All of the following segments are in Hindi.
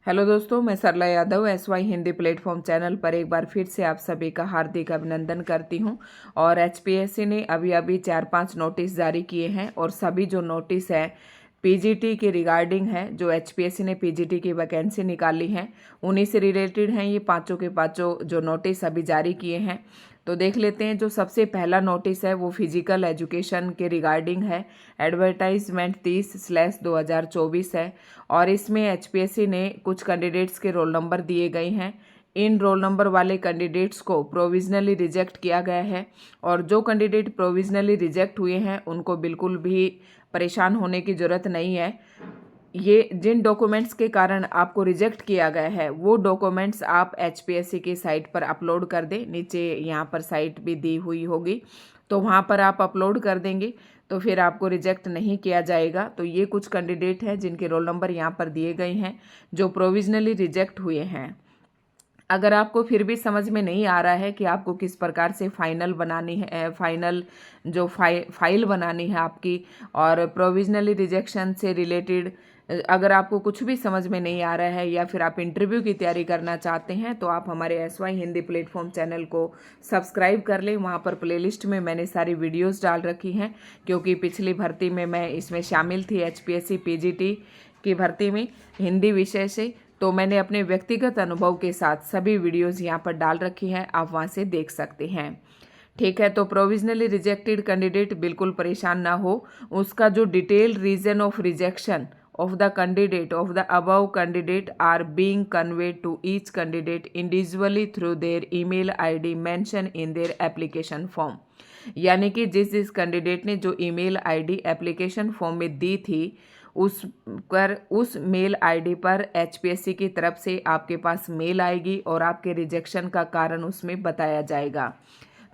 हेलो दोस्तों, मैं Sarla Yadav SY Hindi platform channel पर एक बार फिर से आप सभी का हार्दिक अभिनंदन करती हूं। और HPSC ने अभी अभी 4-5 नोटिस जारी किए हैं और सभी जो नोटिस है PGT के रिगार्डिंग है, जो HPSC ने PGT की वैकेंसी निकाली है उन्हीं से रिलेटेड हैं ये पांचों के पांचों जो नोटिस अभी जारी किए हैं। तो देख लेते हैं। जो सबसे पहला नोटिस है वो फिजिकल एजुकेशन के रिगार्डिंग है। एडवर्टाइजमेंट 30/2024 है और इसमें HPSC ने कुछ कैंडिडेट्स के रोल नंबर दिए गए हैं। इन रोल नंबर वाले कैंडिडेट्स को प्रोविजनली रिजेक्ट किया गया है और जो कैंडिडेट प्रोविजनली रिजेक्ट हुए हैं उनको बिल्कुल भी परेशान होने की ज़रूरत नहीं है। ये जिन डॉक्यूमेंट्स के कारण आपको रिजेक्ट किया गया है वो डॉक्यूमेंट्स आप HPSC की साइट पर अपलोड कर दें। नीचे यहाँ पर साइट भी दी हुई होगी, तो वहाँ पर आप अपलोड कर देंगे तो फिर आपको रिजेक्ट नहीं किया जाएगा। तो ये कुछ कैंडिडेट हैं जिनके रोल नंबर यहाँ पर दिए गए हैं जो प्रोविजनली रिजेक्ट हुए हैं। अगर आपको फिर भी समझ में नहीं आ रहा है कि आपको किस प्रकार से फाइनल बनानी है, फाइनल जो फाइल बनानी है आपकी, और प्रोविजनली रिजेक्शन से रिलेटेड अगर आपको कुछ भी समझ में नहीं आ रहा है या फिर आप इंटरव्यू की तैयारी करना चाहते हैं तो आप हमारे SY हिंदी प्लेटफॉर्म चैनल को सब्सक्राइब कर लें। वहाँ पर प्लेलिस्ट में मैंने सारी वीडियोस डाल रखी हैं, क्योंकि पिछली भर्ती में मैं इसमें शामिल थी HPSC PGT की भर्ती में हिंदी विषय से। तो मैंने अपने व्यक्तिगत अनुभव के साथ सभी वीडियोस यहाँ पर डाल रखी हैं, आप वहाँ से देख सकते हैं। ठीक है, तो प्रोविजनली रिजेक्टेड कैंडिडेट बिल्कुल परेशान ना हो। उसका जो detail reason of rejection of the candidate of the above candidate are being conveyed to each candidate individually through their email ID mentioned in their application form। यानी कि जिस कैंडिडेट ने जो ईमेल आईडी एप्लीकेशन फॉर्म में दी थी उस मेल आईडी पर HPSC की तरफ से आपके पास मेल आएगी और आपके रिजेक्शन का कारण उसमें बताया जाएगा।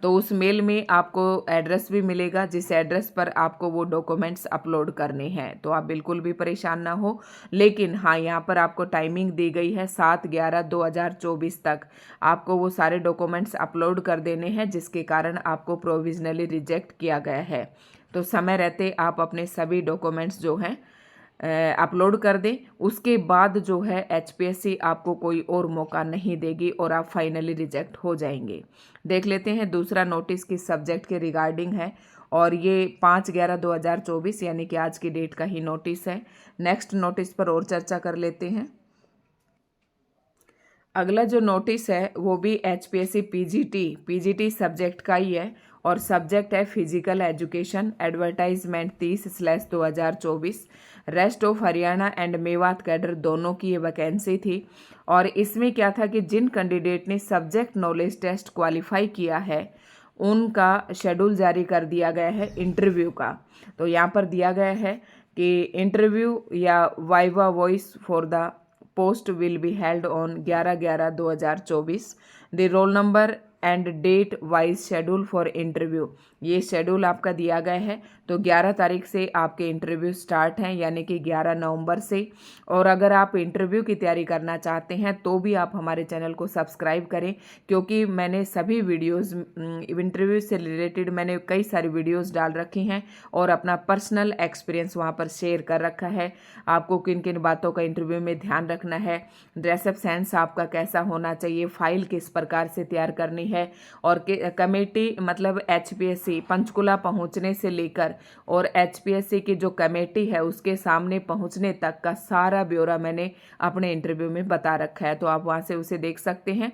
तो उस मेल में आपको एड्रेस भी मिलेगा जिस एड्रेस पर आपको वो डॉक्यूमेंट्स अपलोड करने हैं। तो आप बिल्कुल भी परेशान ना हो। लेकिन हाँ, यहाँ पर आपको टाइमिंग दी गई है 7/11/2024 तक आपको वो सारे डॉक्यूमेंट्स अपलोड कर देने हैं, जिसके कारण आपको प्रोविजनली रिजेक्ट किया गया है। तो समय रहते आप अपने सभी डॉक्यूमेंट्स जो हैं अपलोड कर दें। उसके बाद जो है HPSC आपको कोई और मौका नहीं देगी और आप फाइनली रिजेक्ट हो जाएंगे। देख लेते हैं दूसरा नोटिस किस सब्जेक्ट के रिगार्डिंग है, और ये 5/11/2024 यानी कि आज की डेट का ही नोटिस है। नेक्स्ट नोटिस पर और चर्चा कर लेते हैं। अगला जो नोटिस है वो भी HPSC PGT सब्जेक्ट का ही है और सब्जेक्ट है physical education. Advertisement 30/2024। Rest of Haryana and Mewat cadre दोनों की ये वैकेंसी थी। और इसमें क्या था कि जिन कैंडिडेट ने सब्जेक्ट नॉलेज टेस्ट क्वालिफाई किया है उनका शेड्यूल जारी कर दिया गया है इंटरव्यू का। तो यहाँ पर दिया गया है कि इंटरव्यू या viva voce for the post will be held on 11/11/2024। The roll number and date wise schedule for interview, ये शेड्यूल आपका दिया गया है। तो 11 तारीख से आपके इंटरव्यू स्टार्ट हैं, यानी कि 11 नवंबर से। और अगर आप इंटरव्यू की तैयारी करना चाहते हैं तो भी आप हमारे चैनल को सब्सक्राइब करें, क्योंकि मैंने सभी वीडियोस इंटरव्यू से रिलेटेड मैंने कई सारी वीडियोस डाल रखी हैं और अपना पर्सनल एक्सपीरियंस वहाँ पर शेयर कर रखा है। आपको किन किन बातों का इंटरव्यू में ध्यान रखना है, ड्रेसअप सेंस आपका कैसा होना चाहिए, फाइल किस प्रकार से तैयार करनी है, और कमेटी मतलब HPSC पंचकुला पहुंचने से लेकर और HPSC की जो कमेटी है उसके सामने पहुंचने तक का सारा ब्यौरा मैंने अपने इंटरव्यू में बता रखा है। तो आप वहां से उसे देख सकते हैं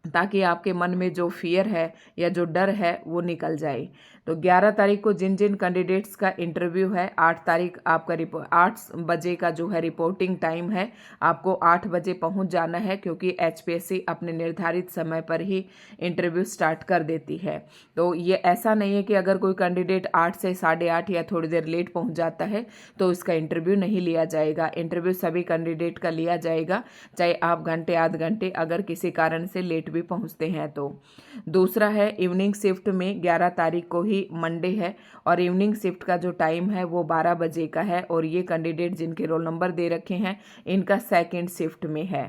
ताकि आपके मन में जो फियर है या जो डर है वो निकल जाए। तो 11 तारीख को जिन जिन कैंडिडेट्स का इंटरव्यू है, 8 तारीख आपका 8 बजे का जो है रिपोर्टिंग टाइम है, आपको 8 बजे पहुंच जाना है, क्योंकि HPSC अपने निर्धारित समय पर ही इंटरव्यू स्टार्ट कर देती है। तो ये ऐसा नहीं है कि अगर कोई कैंडिडेट 8 से 8:30 या थोड़ी देर लेट पहुंच जाता है तो उसका इंटरव्यू नहीं लिया जाएगा। इंटरव्यू सभी कैंडिडेट का लिया जाएगा, चाहे आप घंटे आध घंटे अगर किसी कारण से लेट भी पहुंचते हैं तो। दूसरा है इवनिंग शिफ्ट में 11 तारीख को ही मंडे है और इवनिंग शिफ्ट का जो टाइम है वो 12 बजे का है। और ये कैंडिडेट जिनके रोल नंबर दे रखे हैं इनका सेकंड शिफ्ट में है।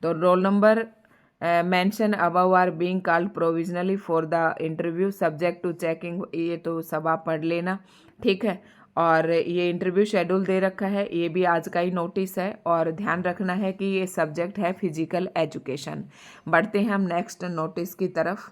तो roll number mention above are being called provisionally for the interview subject to checking, ये तो सब आप पढ़ लेना, ठीक है। और ये इंटरव्यू शेड्यूल दे रखा है, ये भी आज का ही नोटिस है। और ध्यान रखना है कि ये सब्जेक्ट है फिजिकल एजुकेशन। बढ़ते हैं हम नेक्स्ट नोटिस की तरफ।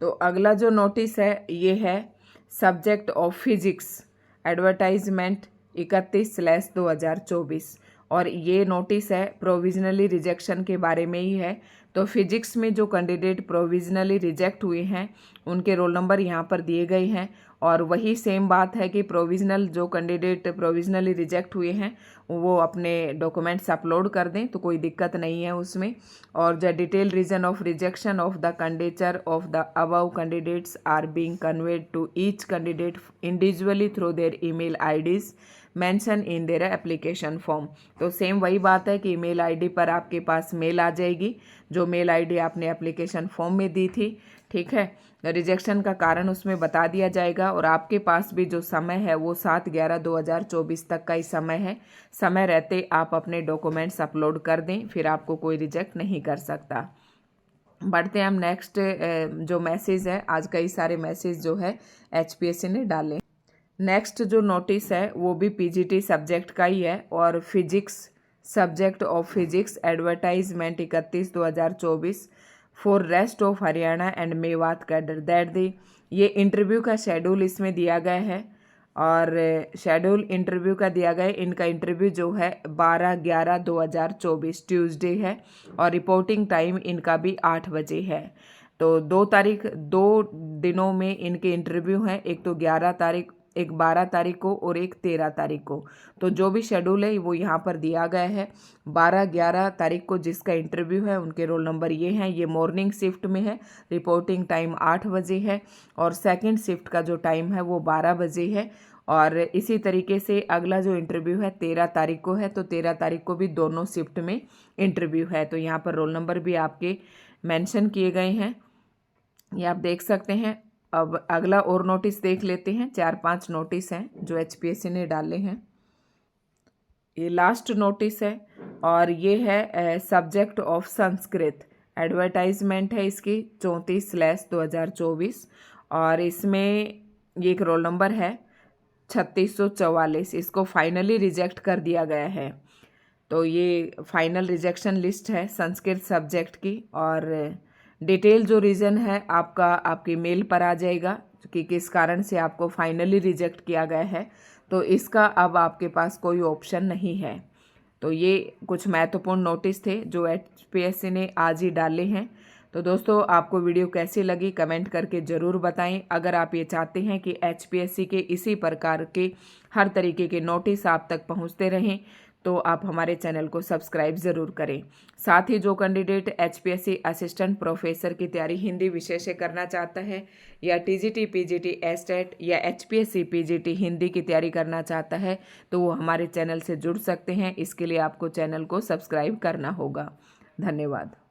तो अगला जो नोटिस है ये है सब्जेक्ट ऑफ फिजिक्स एडवर्टाइजमेंट 31/2024 और ये नोटिस है प्रोविजनली रिजेक्शन के बारे में ही है। तो फिजिक्स में जो कैंडिडेट प्रोविजनली रिजेक्ट हुए हैं उनके रोल नंबर यहाँ पर दिए गए हैं। और वही सेम बात है कि प्रोविजनल जो कैंडिडेट प्रोविजनली रिजेक्ट हुए हैं वो अपने डॉक्यूमेंट्स अपलोड कर दें, तो कोई दिक्कत नहीं है उसमें। और the detail reason of rejection of the candidature of the above candidates are being conveyed to each candidate individually through their email IDs mention in their application form. तो सेम वही बात है कि ईमेल आईडी पर आपके पास मेल आ जाएगी, जो मेल आईडी आपने एप्लीकेशन फॉर्म में दी थी, ठीक है। रिजेक्शन का कारण उसमें बता दिया जाएगा और आपके पास भी जो समय है वो 7/11/2024 तक का ही समय है। समय रहते आप अपने डॉक्यूमेंट्स अपलोड कर दें, फिर आपको कोई रिजेक्ट नहीं कर सकता। बढ़ते हैं हम नेक्स्ट जो मैसेज है, आज कई सारे मैसेज जो है HPSC ने डाले। नेक्स्ट जो नोटिस है वो भी PGT सब्जेक्ट का ही है और physics subject of physics advertisement 31/2024 for rest of Haryana and Mewat cadre that the. ये इंटरव्यू का शेड्यूल इसमें दिया गया है और शेड्यूल इंटरव्यू का दिया गया है। इनका इंटरव्यू जो है 12/11/2024 ट्यूसडे है और रिपोर्टिंग टाइम इनका भी 8 बजे है। तो 2 दिनों में इनके इंटरव्यू हैं, एक तो 11 तारीख, एक 12 तारीख को और एक 13 तारीख को। तो जो भी शेड्यूल है वो यहाँ पर दिया गया है। 12-11 तारीख को जिसका इंटरव्यू है उनके रोल नंबर ये हैं। ये मॉर्निंग शिफ्ट में है, रिपोर्टिंग टाइम 8 बजे है और सेकंड शिफ्ट का जो टाइम है वो 12 बजे है। और इसी तरीके से अगला जो इंटरव्यू है 13 तारीख को है, तो 13 तारीख को भी दोनों शिफ्ट में इंटरव्यू है। तो यहाँ पर रोल नंबर भी आपके मेंशन किए गए हैं, ये आप देख सकते हैं। अब अगला और नोटिस देख लेते हैं। 4-5 नोटिस हैं जो HPSC ने डाले हैं। ये लास्ट नोटिस है और ये है सब्जेक्ट ऑफ संस्कृत एडवर्टाइजमेंट है इसकी 34/2024 और इसमें ये एक रोल नंबर है 3644। इसको फाइनली रिजेक्ट कर दिया गया है। तो ये फाइनल रिजेक्शन लिस्ट है संस्कृत सब्जेक्ट की और डिटेल जो रीज़न है आपका आपकी मेल पर आ जाएगा कि किस कारण से आपको फाइनली रिजेक्ट किया गया है। तो इसका अब आपके पास कोई ऑप्शन नहीं है। तो ये कुछ महत्वपूर्ण नोटिस थे जो HPSC ने आज ही डाले हैं। तो दोस्तों आपको वीडियो कैसी लगी कमेंट करके ज़रूर बताएं। अगर आप ये चाहते हैं कि HPSC के इसी प्रकार के हर तरीके के नोटिस आप तक पहुंचते रहें तो आप हमारे चैनल को सब्सक्राइब ज़रूर करें। साथ ही जो कैंडिडेट HPSC असिस्टेंट प्रोफेसर की तैयारी हिंदी विषय से करना चाहता है या TGT PGT STAT या HPSC PGT हिंदी की तैयारी करना चाहता है तो वो हमारे चैनल से जुड़ सकते हैं। इसके लिए आपको चैनल को सब्सक्राइब करना होगा। धन्यवाद।